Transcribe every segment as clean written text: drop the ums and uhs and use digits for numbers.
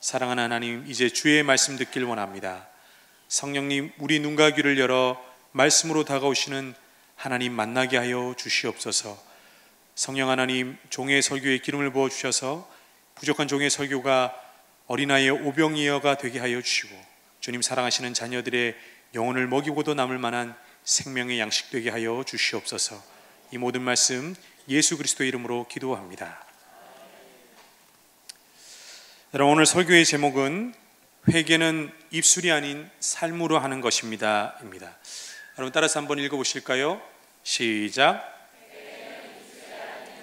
사랑하는 하나님, 이제 주의 말씀 듣길 원합니다. 성령님, 우리 눈과 귀를 열어 말씀으로 다가오시는 하나님 만나게 하여 주시옵소서. 성령 하나님, 종의 설교에 기름을 부어 주셔서 부족한 종의 설교가 어린아이의 오병이어가 되게 하여 주시고, 주님 사랑하시는 자녀들의 영혼을 먹이고도 남을 만한 생명의 양식 되게 하여 주시옵소서. 이 모든 말씀 예수 그리스도의 이름으로 기도합니다. 여러분, 오늘 설교의 제목은 회개는 입술이 아닌 삶으로 하는 것입니다 입니다. 여러분 따라서 한번 읽어보실까요? 시작.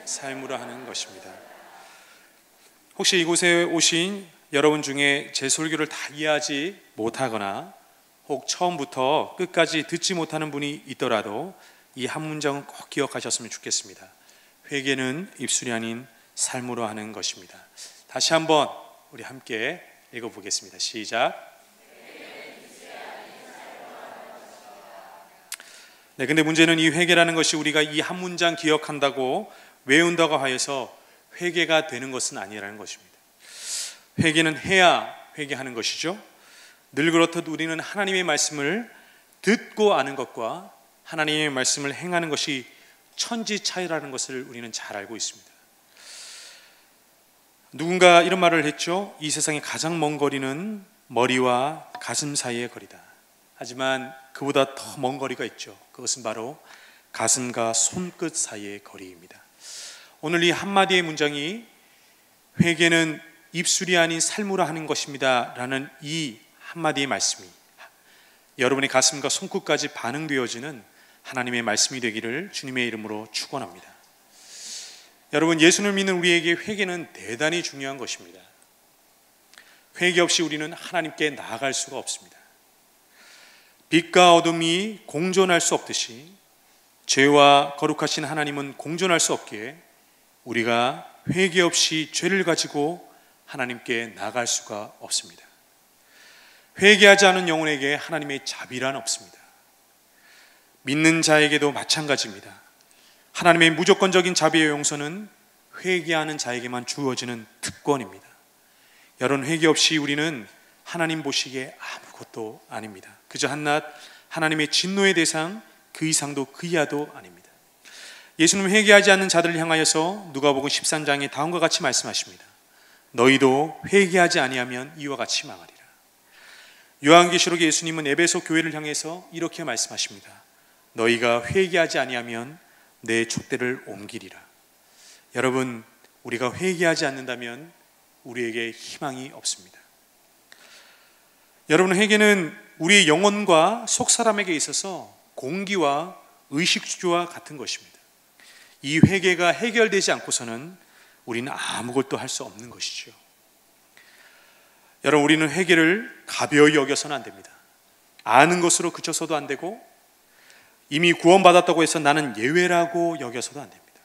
삶으로 하는 것입니다. 혹시 이곳에 오신 여러분 중에 제 설교를 다 이해하지 못하거나 혹 처음부터 끝까지 듣지 못하는 분이 있더라도 이 한 문장은 꼭 기억하셨으면 좋겠습니다. 회개는 입술이 아닌 삶으로 하는 것입니다. 다시 한번 우리 함께 읽어보겠습니다. 시작. 네, 근데 문제는 이 회개라는 것이 우리가 이 한 문장 기억한다고 외운다고 하여서 회개가 되는 것은 아니라는 것입니다. 회개는 해야 회개하는 것이죠. 늘 그렇듯 우리는 하나님의 말씀을 듣고 아는 것과 하나님의 말씀을 행하는 것이 천지 차이라는 것을 우리는 잘 알고 있습니다. 누군가 이런 말을 했죠. 이 세상의 가장 먼 거리는 머리와 가슴 사이의 거리다. 하지만 그보다 더 먼 거리가 있죠. 그것은 바로 가슴과 손끝 사이의 거리입니다. 오늘 이 한마디의 문장이 회개는 입술이 아닌 삶으로 하는 것입니다 라는 이 한마디의 말씀이 여러분의 가슴과 손끝까지 반응되어지는 하나님의 말씀이 되기를 주님의 이름으로 축원합니다. 여러분, 예수를 믿는 우리에게 회개는 대단히 중요한 것입니다. 회개 없이 우리는 하나님께 나아갈 수가 없습니다. 빛과 어둠이 공존할 수 없듯이 죄와 거룩하신 하나님은 공존할 수 없기에 우리가 회개 없이 죄를 가지고 하나님께 나아갈 수가 없습니다. 회개하지 않은 영혼에게 하나님의 자비란 없습니다. 믿는 자에게도 마찬가지입니다. 하나님의 무조건적인 자비의 용서는 회개하는 자에게만 주어지는 특권입니다. 여러분, 회개 없이 우리는 하나님 보시기에 아무것도 아닙니다. 그저 한낱 하나님의 진노의 대상, 그 이상도 그 이하도 아닙니다. 예수님은 회개하지 않는 자들을 향하여서 누가복음 13장에 다음과 같이 말씀하십니다. 너희도 회개하지 아니하면 이와 같이 망하리라. 요한계시록에 예수님은 에베소 교회를 향해서 이렇게 말씀하십니다. 너희가 회개하지 아니하면 내 촛대를 옮기리라. 여러분, 우리가 회개하지 않는다면 우리에게 희망이 없습니다. 여러분, 회개는 우리의 영혼과 속사람에게 있어서 공기와 의식주와 같은 것입니다. 이 회개가 해결되지 않고서는 우리는 아무것도 할 수 없는 것이죠. 여러분, 우리는 회개를 가벼이 여겨서는 안 됩니다. 아는 것으로 그쳐서도 안 되고 이미 구원받았다고 해서 나는 예외라고 여겨서도 안 됩니다.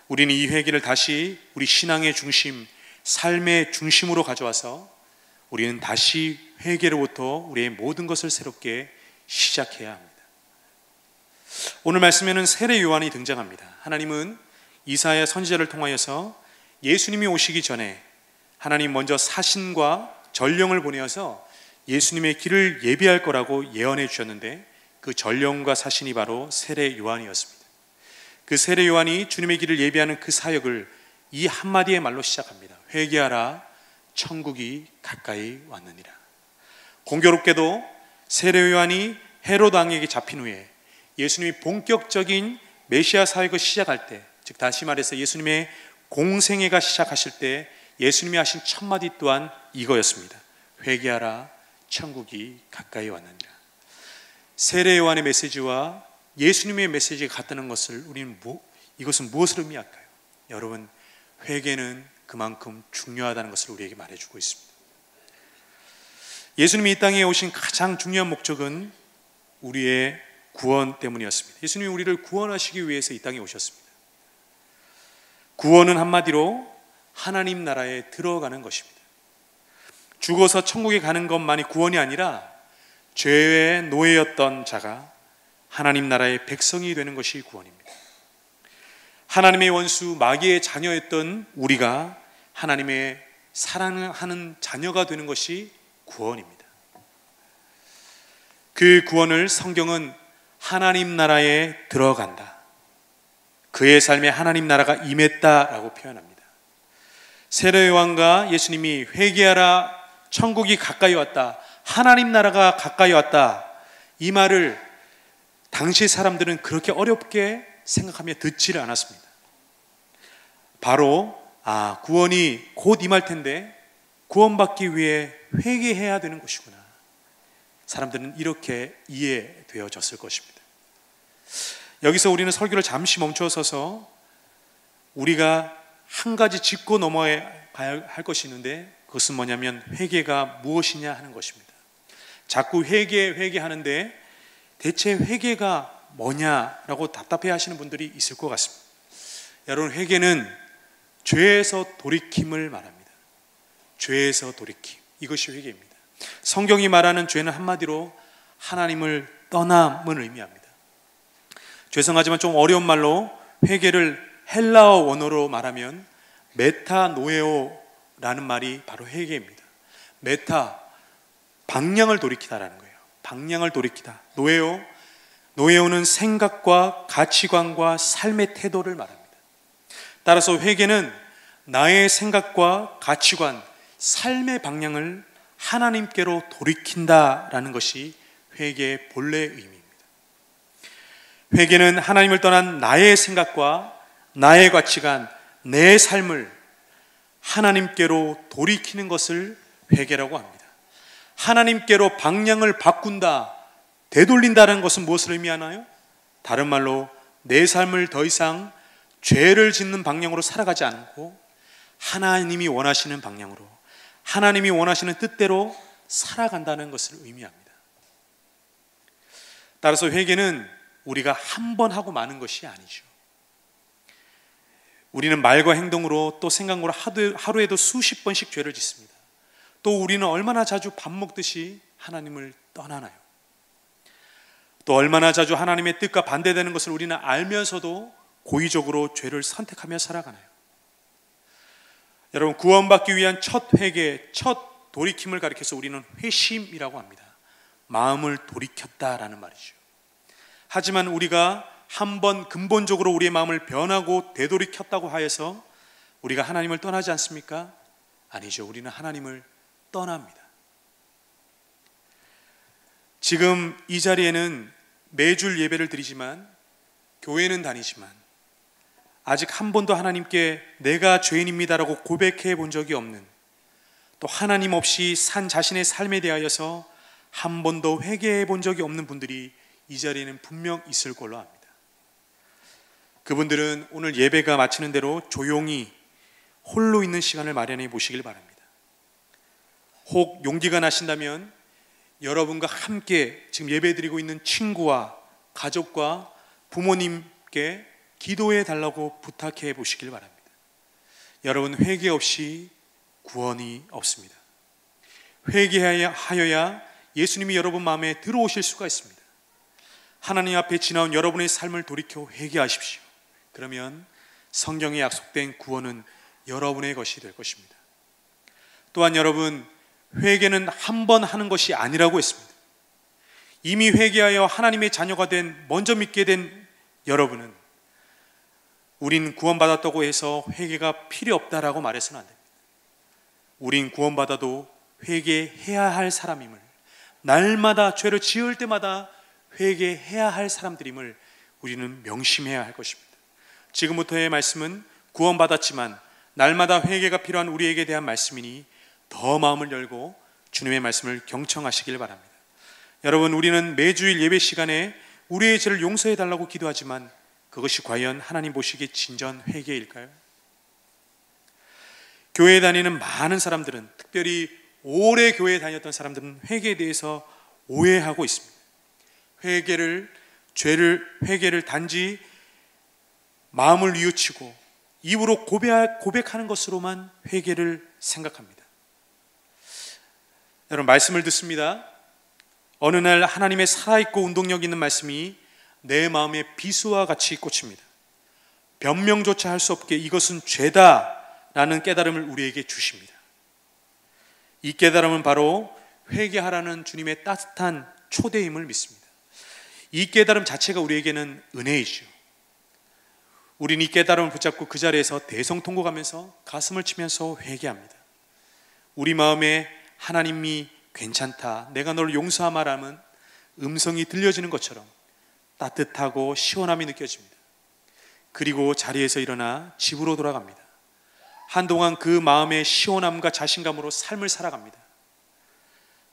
우리는 이 회개를 다시 우리 신앙의 중심, 삶의 중심으로 가져와서 우리는 다시 회개로부터 우리의 모든 것을 새롭게 시작해야 합니다. 오늘 말씀에는 세례 요한이 등장합니다. 하나님은 이사야 선지자를 통하여서 예수님이 오시기 전에 하나님 먼저 사신과 전령을 보내어서 예수님의 길을 예비할 거라고 예언해 주셨는데 그 전령과 사신이 바로 세례 요한이었습니다. 그 세례 요한이 주님의 길을 예비하는 그 사역을 이 한마디의 말로 시작합니다. 회개하라, 천국이 가까이 왔느니라. 공교롭게도 세례 요한이 헤롯 왕에게 잡힌 후에 예수님이 본격적인 메시아 사역을 시작할 때, 즉 다시 말해서 예수님의 공생애가 시작하실 때 예수님이 하신 첫 마디 또한 이거였습니다. 회개하라, 천국이 가까이 왔느니라. 세례 요한의 메시지와 예수님의 메시지가 같다는 것을 우리는 이것은 무엇을 의미할까요? 여러분, 회개는 그만큼 중요하다는 것을 우리에게 말해주고 있습니다. 예수님이 이 땅에 오신 가장 중요한 목적은 우리의 구원 때문이었습니다. 예수님이 우리를 구원하시기 위해서 이 땅에 오셨습니다. 구원은 한마디로 하나님 나라에 들어가는 것입니다. 죽어서 천국에 가는 것만이 구원이 아니라 죄의 노예였던 자가 하나님 나라의 백성이 되는 것이 구원입니다. 하나님의 원수 마귀의 자녀였던 우리가 하나님의 사랑하는 자녀가 되는 것이 구원입니다. 그 구원을 성경은 하나님 나라에 들어간다, 그의 삶에 하나님 나라가 임했다라고 표현합니다. 세례 요한과 예수님이 회개하라, 천국이 가까이 왔다, 하나님 나라가 가까이 왔다, 이 말을 당시 사람들은 그렇게 어렵게 생각하며 듣지를 않았습니다. 바로 구원이 곧 임할 텐데 구원받기 위해 회개해야 되는 것이구나, 사람들은 이렇게 이해되어졌을 것입니다. 여기서 우리는 설교를 잠시 멈춰서서 우리가 한 가지 짚고 넘어가야 할 것이 있는데, 그것은 뭐냐면 회개가 무엇이냐 하는 것입니다. 자꾸 회개하는데 대체 회개가 뭐냐라고 답답해 하시는 분들이 있을 것 같습니다. 여러분, 회개는 죄에서 돌이킴을 말합니다. 죄에서 돌이킴, 이것이 회개입니다. 성경이 말하는 죄는 한마디로 하나님을 떠남을 의미합니다. 죄송하지만 좀 어려운 말로 회개를 헬라어 원어로 말하면 메타노에오라는 말이 바로 회개입니다. 메타, 방향을 돌이키다라는 거예요. 방향을 돌이키다. 노에오는 생각과 가치관과 삶의 태도를 말합니다. 따라서 회개는 나의 생각과 가치관, 삶의 방향을 하나님께로 돌이킨다라는 것이 회개의 본래의 의미입니다. 회개는 하나님을 떠난 나의 생각과 나의 가치관, 내 삶을 하나님께로 돌이키는 것을 회개라고 합니다. 하나님께로 방향을 바꾼다, 되돌린다는 것은 무엇을 의미하나요? 다른 말로 내 삶을 더 이상 죄를 짓는 방향으로 살아가지 않고 하나님이 원하시는 방향으로, 하나님이 원하시는 뜻대로 살아간다는 것을 의미합니다. 따라서 회개는 우리가 한 번 하고 마는 것이 아니죠. 우리는 말과 행동으로 또 생각으로 하루에도 수십 번씩 죄를 짓습니다. 또 우리는 얼마나 자주 밥 먹듯이 하나님을 떠나나요? 또 얼마나 자주 하나님의 뜻과 반대되는 것을 우리는 알면서도 고의적으로 죄를 선택하며 살아가나요? 여러분, 구원받기 위한 첫 회개, 첫 돌이킴을 가리켜서 우리는 회심이라고 합니다. 마음을 돌이켰다라는 말이죠. 하지만 우리가 한번 근본적으로 우리의 마음을 변하고 되돌이켰다고 하여서 우리가 하나님을 떠나지 않습니까? 아니죠. 우리는 하나님을 떠납니다. 지금 이 자리에는 매주 예배를 드리지만, 교회는 다니지만 아직 한 번도 하나님께 내가 죄인입니다라고 고백해 본 적이 없는, 또 하나님 없이 산 자신의 삶에 대하여서 한 번도 회개해 본 적이 없는 분들이 이 자리에는 분명 있을 걸로 압니다. 그분들은 오늘 예배가 마치는 대로 조용히 홀로 있는 시간을 마련해 보시길 바랍니다. 혹 용기가 나신다면 여러분과 함께 지금 예배드리고 있는 친구와 가족과 부모님께 기도해 달라고 부탁해 보시길 바랍니다. 여러분, 회개 없이 구원이 없습니다. 회개하여야 예수님이 여러분 마음에 들어오실 수가 있습니다. 하나님 앞에 지나온 여러분의 삶을 돌이켜 회개하십시오. 그러면 성경에 약속된 구원은 여러분의 것이 될 것입니다. 또한 여러분, 회개는 한 번 하는 것이 아니라고 했습니다. 이미 회개하여 하나님의 자녀가 먼저 믿게 된 여러분은 우린 구원받았다고 해서 회개가 필요 없다라고 말해서는 안 됩니다. 우린 구원받아도 회개해야 할 사람임을, 날마다 죄를 지을 때마다 회개해야 할 사람들임을 우리는 명심해야 할 것입니다. 지금부터의 말씀은 구원받았지만 날마다 회개가 필요한 우리에게 대한 말씀이니 더 마음을 열고 주님의 말씀을 경청하시길 바랍니다. 여러분, 우리는 매주일 예배 시간에 우리의 죄를 용서해 달라고 기도하지만 그것이 과연 하나님 보시기에 진전 회개일까요? 교회에 다니는 많은 사람들은, 특별히 오래 교회에 다녔던 사람들은 회개에 대해서 오해하고 있습니다. 회개를 단지 마음을 뉘우치고 입으로 고백하는 것으로만 회개를 생각합니다. 여러분, 말씀을 듣습니다. 어느 날 하나님의 살아있고 운동력 있는 말씀이 내 마음에 비수와 같이 꽂힙니다. 변명조차 할 수 없게 이것은 죄다라는 깨달음을 우리에게 주십니다. 이 깨달음은 바로 회개하라는 주님의 따뜻한 초대임을 믿습니다. 이 깨달음 자체가 우리에게는 은혜이죠. 우린 이 깨달음을 붙잡고 그 자리에서 대성통곡하면서 가슴을 치면서 회개합니다. 우리 마음에 하나님이 괜찮다, 내가 너를 용서하마라는 음성이 들려지는 것처럼 따뜻하고 시원함이 느껴집니다. 그리고 자리에서 일어나 집으로 돌아갑니다. 한동안 그 마음의 시원함과 자신감으로 삶을 살아갑니다.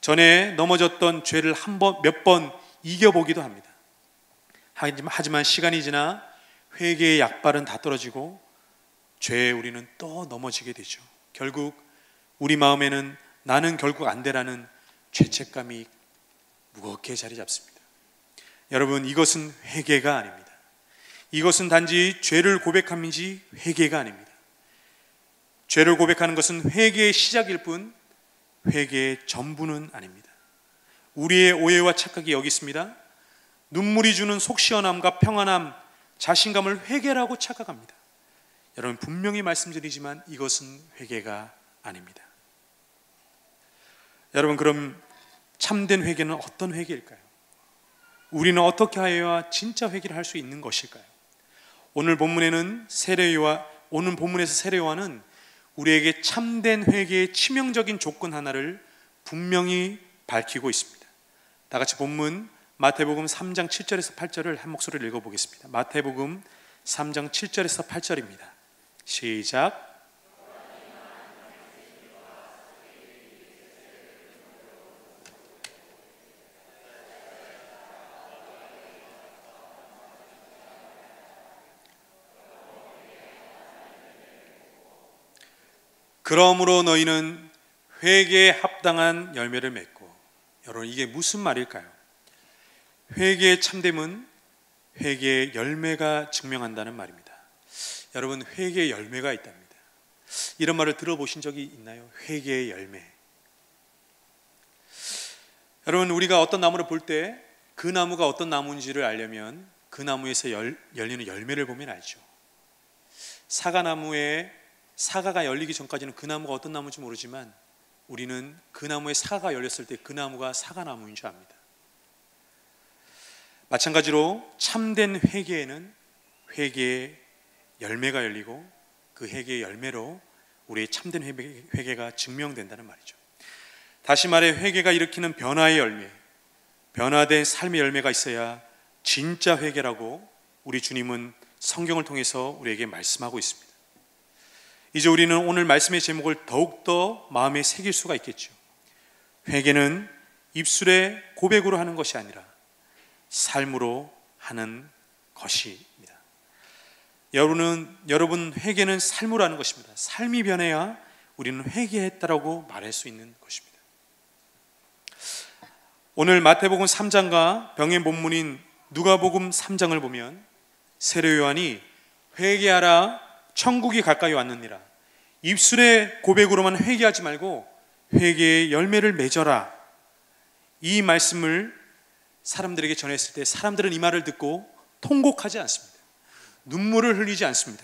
전에 넘어졌던 죄를 몇 번 이겨보기도 합니다. 하지만 시간이 지나 회개의 약발은 다 떨어지고 죄에 우리는 또 넘어지게 되죠. 결국 우리 마음에는 나는 결국 안 되라는 죄책감이 무겁게 자리 잡습니다. 여러분, 이것은 회개가 아닙니다. 이것은 단지 죄를 고백함이지 회개가 아닙니다. 죄를 고백하는 것은 회개의 시작일 뿐 회개의 전부는 아닙니다. 우리의 오해와 착각이 여기 있습니다. 눈물이 주는 속 시원함과 평안함, 자신감을 회개라고 착각합니다. 여러분, 분명히 말씀드리지만 이것은 회개가 아닙니다. 여러분, 그럼 참된 회개는 어떤 회개일까요? 우리는 어떻게 하여야 진짜 회개를 할 수 있는 것일까요? 오늘 본문에서 세례 요한은 우리에게 참된 회개의 치명적인 조건 하나를 분명히 밝히고 있습니다. 다 같이 본문 마태복음 3장 7절에서 8절을 한 목소리로 읽어보겠습니다. 마태복음 3장 7절에서 8절입니다. 시작. 그러므로 너희는 회개에 합당한 열매를 맺고. 여러분, 이게 무슨 말일까요? 회개의 참됨은 회개의 열매가 증명한다는 말입니다. 여러분, 회개의 열매가 있답니다. 이런 말을 들어보신 적이 있나요? 회개의 열매. 여러분, 우리가 어떤 나무를 볼 때 그 나무가 어떤 나무인지를 알려면 그 나무에서 열리는 열매를 보면 알죠. 사과가 열리기 전까지는 그 나무가 어떤 나무인지 모르지만 우리는 그 나무에 사과가 열렸을 때 그 나무가 사과나무인 줄 압니다. 마찬가지로 참된 회개에는 회개의 열매가 열리고 그 회개의 열매로 우리의 참된 회개가 증명된다는 말이죠. 다시 말해 회개가 일으키는 변화의 열매, 변화된 삶의 열매가 있어야 진짜 회개라고 우리 주님은 성경을 통해서 우리에게 말씀하고 있습니다. 이제 우리는 오늘 말씀의 제목을 더욱더 마음에 새길 수가 있겠죠. 회개는 입술의 고백으로 하는 것이 아니라 삶으로 하는 것입니다. 여러분, 회개는 삶으로 하는 것입니다. 삶이 변해야 우리는 회개했다라고 말할 수 있는 것입니다. 오늘 마태복음 3장과 병행 본문인 누가복음 3장을 보면 세례 요한이 회개하라, 천국이 가까이 왔느니라, 입술의 고백으로만 회개하지 말고 회개의 열매를 맺어라, 이 말씀을 사람들에게 전했을 때 사람들은 이 말을 듣고 통곡하지 않습니다. 눈물을 흘리지 않습니다.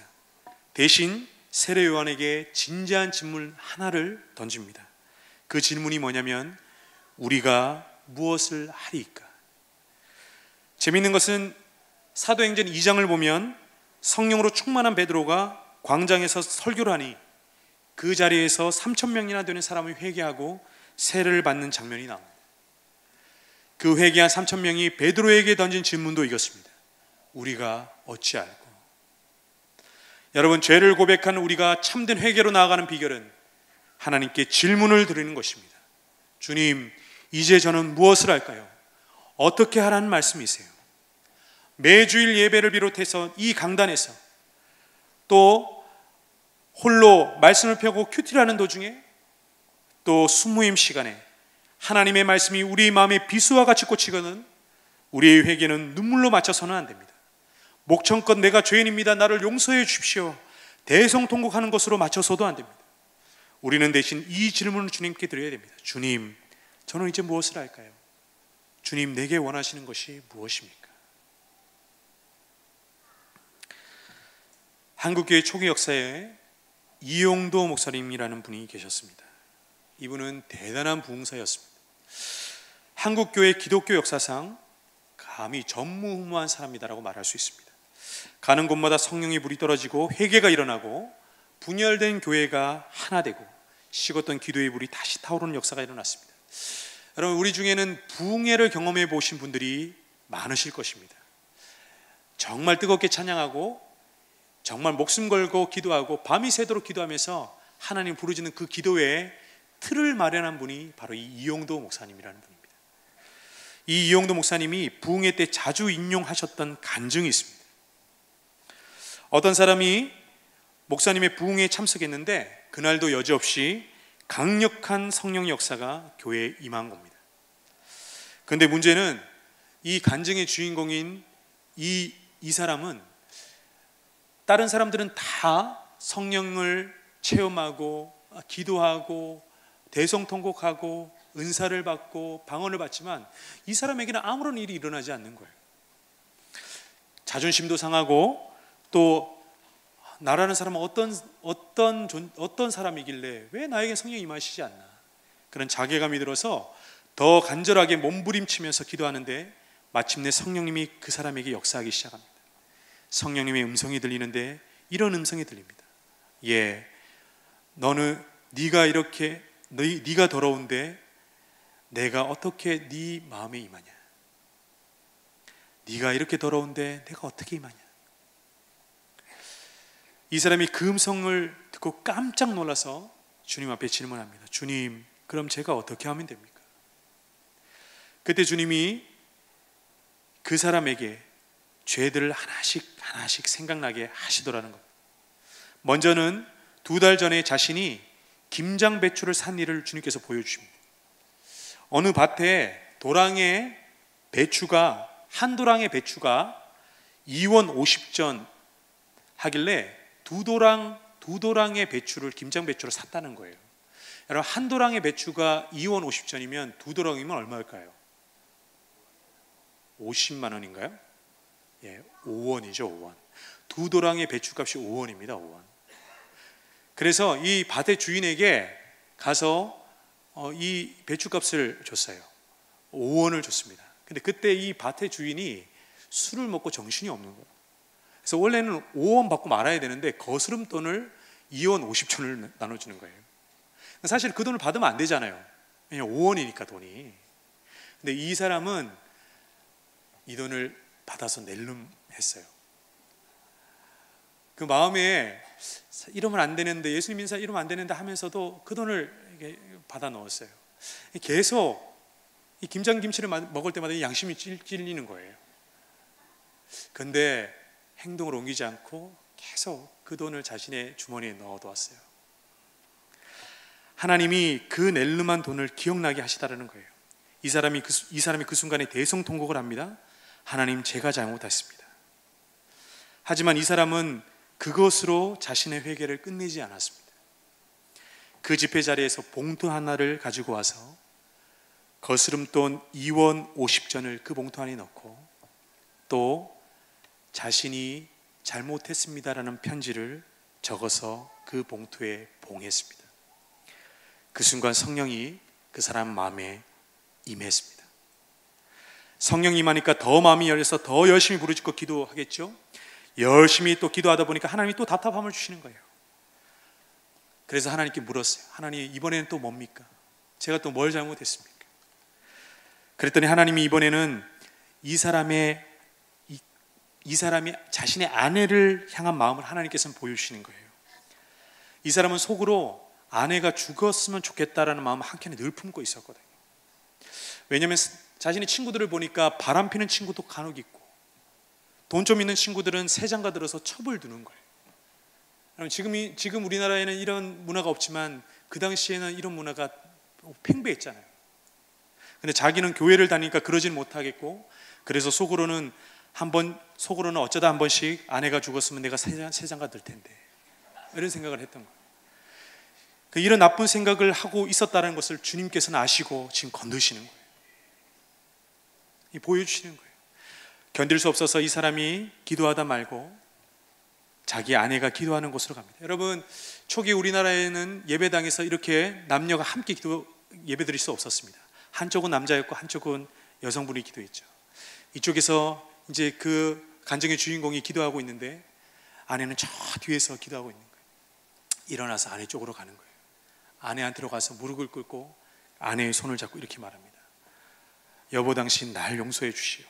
대신 세례 요한에게 진지한 질문 하나를 던집니다. 그 질문이 뭐냐면 우리가 무엇을 하리이까? 재미있는 것은 사도행전 2장을 보면 성령으로 충만한 베드로가 광장에서 설교를 하니 그 자리에서 3,000명이나 되는 사람이 회개하고 세례를 받는 장면이 나옵니다. 그 회개한 3,000명이 베드로에게 던진 질문도 이것입니다. 우리가 어찌 알고? 여러분, 죄를 고백한 우리가 참된 회개로 나아가는 비결은 하나님께 질문을 드리는 것입니다. 주님, 이제 저는 무엇을 할까요? 어떻게 하라는 말씀이세요? 매주일 예배를 비롯해서 이 강단에서 또 홀로 말씀을 펴고 큐티를 하는 도중에 또 순모임 시간에 하나님의 말씀이 우리 마음에 비수와 같이 꽂히거든 우리의 회개는 눈물로 맞춰서는 안 됩니다. 목청껏 내가 죄인입니다, 나를 용서해 주십시오, 대성통곡하는 것으로 맞춰서도 안 됩니다. 우리는 대신 이 질문을 주님께 드려야 됩니다. 주님, 저는 이제 무엇을 할까요? 주님, 내게 원하시는 것이 무엇입니까? 한국교회 초기 역사에 이용도 목사님이라는 분이 계셨습니다. 이분은 대단한 부흥사였습니다. 한국교회 기독교 역사상 감히 전무후무한 사람이다라고 말할 수 있습니다. 가는 곳마다 성령의 불이 떨어지고 회개가 일어나고 분열된 교회가 하나 되고 식었던 기도의 불이 다시 타오르는 역사가 일어났습니다. 여러분, 우리 중에는 부흥회를 경험해 보신 분들이 많으실 것입니다. 정말 뜨겁게 찬양하고 정말 목숨 걸고 기도하고 밤이 새도록 기도하면서 하나님 부르짖는 그 기도의 틀을 마련한 분이 바로 이 이용도 목사님이라는 분입니다. 이 이용도 목사님이 부흥회 때 자주 인용하셨던 간증이 있습니다. 어떤 사람이 목사님의 부흥회에 참석했는데 그날도 여지없이 강력한 성령 역사가 교회에 임한 겁니다. 그런데 문제는 이 간증의 주인공인 이 사람은 다른 사람들은 다 성령을 체험하고 기도하고 대성통곡하고 은사를 받고 방언을 받지만 이 사람에게는 아무런 일이 일어나지 않는 거예요. 자존심도 상하고 또 나라는 사람은 어떤 사람이길래 왜 나에게 성령이 임하시지 않나, 그런 자괴감이 들어서 더 간절하게 몸부림치면서 기도하는데 마침내 성령님이 그 사람에게 역사하기 시작합니다. 성령님의 음성이 들리는데 이런 음성이 들립니다. 네가 더러운데 내가 어떻게 네 마음에 임하냐? 네가 이렇게 더러운데 내가 어떻게 임하냐? 이 사람이 그 음성을 듣고 깜짝 놀라서 주님 앞에 질문합니다. 주님, 그럼 제가 어떻게 하면 됩니까? 그때 주님이 그 사람에게 죄들을 하나씩 생각나게 하시더라는 겁니다. 먼저는 2달 전에 자신이 김장 배추를 산 일을 주님께서 보여주십니다. 어느 밭에 한 도랑의 배추가 2원 50전 하길래 두 도랑의 배추를, 김장 배추를 샀다는 거예요. 여러분, 한 도랑의 배추가 2원 50전이면 두 도랑이면 얼마일까요? 50만 원인가요? 5원이죠, 5원. 두 도랑의 배추값이 5원입니다, 5원. 그래서 이 밭의 주인에게 가서 이 배추값을 줬어요. 5원을 줬습니다. 근데 그때 이 밭의 주인이 술을 먹고 정신이 없는 거예요. 그래서 원래는 5원 받고 말아야 되는데 거스름돈을 2원 50전을 나눠주는 거예요. 사실 그 돈을 받으면 안 되잖아요. 왜냐하면 5원이니까 돈이. 근데 이 사람은 이 돈을 받아서 낼름했어요. 그 마음에 이러면 안 되는데, 예수님 인사 이러면 안 되는데 하면서도 그 돈을 받아 넣었어요. 계속 이 김치를 먹을 때마다 양심이 찔리는 거예요. 그런데 행동을 옮기지 않고 계속 그 돈을 자신의 주머니에 넣어두었어요. 하나님이 그 낼름한 돈을 기억나게 하시다라는 거예요. 이 사람이 그 순간에 대성통곡을 합니다. 하나님, 제가 잘못했습니다. 하지만 이 사람은 그것으로 자신의 회개를 끝내지 않았습니다. 그 집회 자리에서 봉투 하나를 가지고 와서 거스름돈 2원 50전을 그 봉투 안에 넣고 또 자신이 잘못했습니다라는 편지를 적어서 그 봉투에 봉했습니다. 그 순간 성령이 그 사람 마음에 임했습니다. 성령이 임하니까 더 마음이 열려서 더 열심히 부르짖고 기도하겠죠. 열심히 또 기도하다 보니까 하나님이 또 답답함을 주시는 거예요. 그래서 하나님께 물었어요. 하나님, 이번에는 또 뭡니까? 제가 또 뭘 잘못했습니까? 그랬더니 하나님이 이번에는 이 사람이 자신의 아내를 향한 마음을 하나님께서는 보여주시는 거예요. 이 사람은 속으로 아내가 죽었으면 좋겠다라는 마음을 한켠에 늘 품고 있었거든요. 왜냐하면 자신의 친구들을 보니까 바람 피는 친구도 간혹 있고 돈 좀 있는 친구들은 새 장가 들어서 첩을 두는 거예요. 지금 우리나라에는 이런 문화가 없지만 그 당시에는 이런 문화가 팽배했잖아요. 근데 자기는 교회를 다니니까 그러지는 못하겠고, 그래서 속으로는 어쩌다 한 번씩 아내가 죽었으면 내가 새 장가 들 텐데, 이런 생각을 했던 거예요. 이런 나쁜 생각을 하고 있었다는 것을 주님께서는 아시고 지금 건드시는 거예요. 보여주시는 거예요. 견딜 수 없어서 이 사람이 기도하다 말고 자기 아내가 기도하는 곳으로 갑니다. 여러분, 초기 우리나라에는 예배당에서 이렇게 남녀가 함께 예배드릴 수 없었습니다. 한쪽은 남자였고 한쪽은 여성분이 기도했죠. 이쪽에서 이제 그 간증의 주인공이 기도하고 있는데 아내는 저 뒤에서 기도하고 있는 거예요. 일어나서 아내 쪽으로 가는 거예요. 아내한테로 가서 무릎을 꿇고 아내의 손을 잡고 이렇게 말합니다. 여보, 당신 날 용서해 주시오.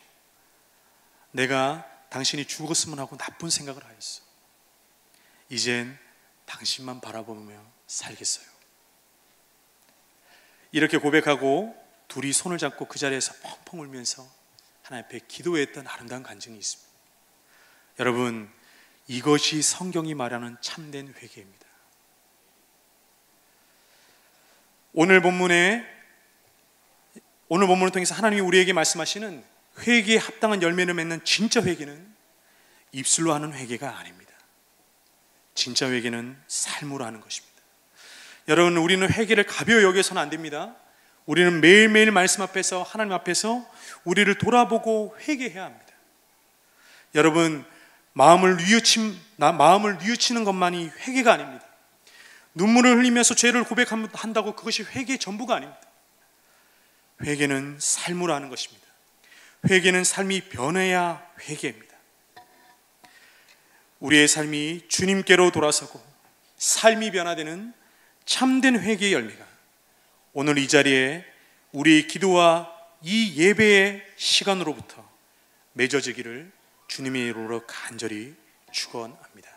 내가 당신이 죽었으면 하고 나쁜 생각을 하였어. 이젠 당신만 바라보며 살겠어요. 이렇게 고백하고 둘이 손을 잡고 그 자리에서 펑펑 울면서 하나님 앞에 기도했던 아름다운 간증이 있습니다. 여러분, 이것이 성경이 말하는 참된 회개입니다. 오늘 본문을 통해서 하나님이 우리에게 말씀하시는 회개에 합당한 열매를 맺는 진짜 회개는 입술로 하는 회개가 아닙니다. 진짜 회개는 삶으로 하는 것입니다. 여러분, 우리는 회개를 가벼이 여겨서는 안 됩니다. 우리는 매일매일 말씀 앞에서, 하나님 앞에서 우리를 돌아보고 회개해야 합니다. 여러분, 마음을 뉘우치는 것만이 회개가 아닙니다. 눈물을 흘리면서 죄를 고백한다고 그것이 회개의 전부가 아닙니다. 회개는 삶으로 하는 것입니다. 회개는 삶이 변해야 회개입니다. 우리의 삶이 주님께로 돌아서고 삶이 변화되는 참된 회개의 열매가 오늘 이 자리에 우리의 기도와 이 예배의 시간으로부터 맺어지기를 주님의 이름으로 간절히 축원합니다.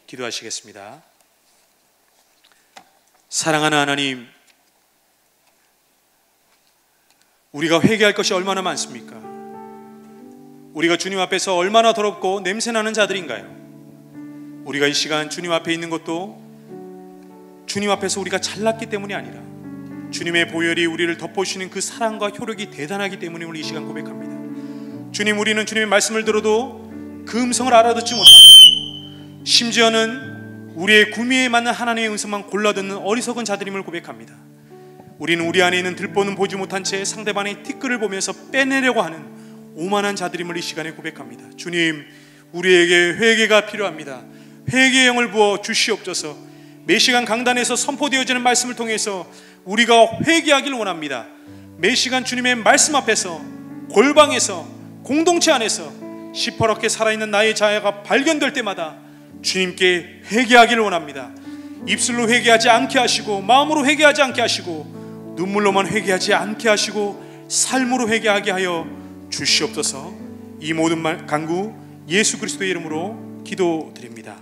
기도하시겠습니다. 사랑하는 하나님, 우리가 회개할 것이 얼마나 많습니까? 우리가 주님 앞에서 얼마나 더럽고 냄새나는 자들인가요? 우리가 이 시간 주님 앞에 있는 것도 주님 앞에서 우리가 잘났기 때문이 아니라 주님의 보혈이 우리를 덮어주시는 그 사랑과 효력이 대단하기 때문에 우리 이 시간 고백합니다. 주님, 우리는 주님의 말씀을 들어도 그 음성을 알아듣지 못하고 심지어는 우리의 구미에 맞는 하나님의 음성만 골라듣는 어리석은 자들임을 고백합니다. 우리는 우리 안에 있는 들보는 보지 못한 채 상대방의 티끌을 보면서 빼내려고 하는 오만한 자들임을 이 시간에 고백합니다. 주님, 우리에게 회개가 필요합니다. 회개의 영을 부어 주시옵소서. 매 시간 강단에서 선포되어지는 말씀을 통해서 우리가 회개하기를 원합니다. 매 시간 주님의 말씀 앞에서, 골방에서, 공동체 안에서 시퍼렇게 살아있는 나의 자아가 발견될 때마다 주님께 회개하기를 원합니다. 입술로 회개하지 않게 하시고, 마음으로 회개하지 않게 하시고, 눈물로만 회개하지 않게 하시고, 삶으로 회개하게 하여 주시옵소서. 이 모든 간구 예수 그리스도의 이름으로 기도드립니다.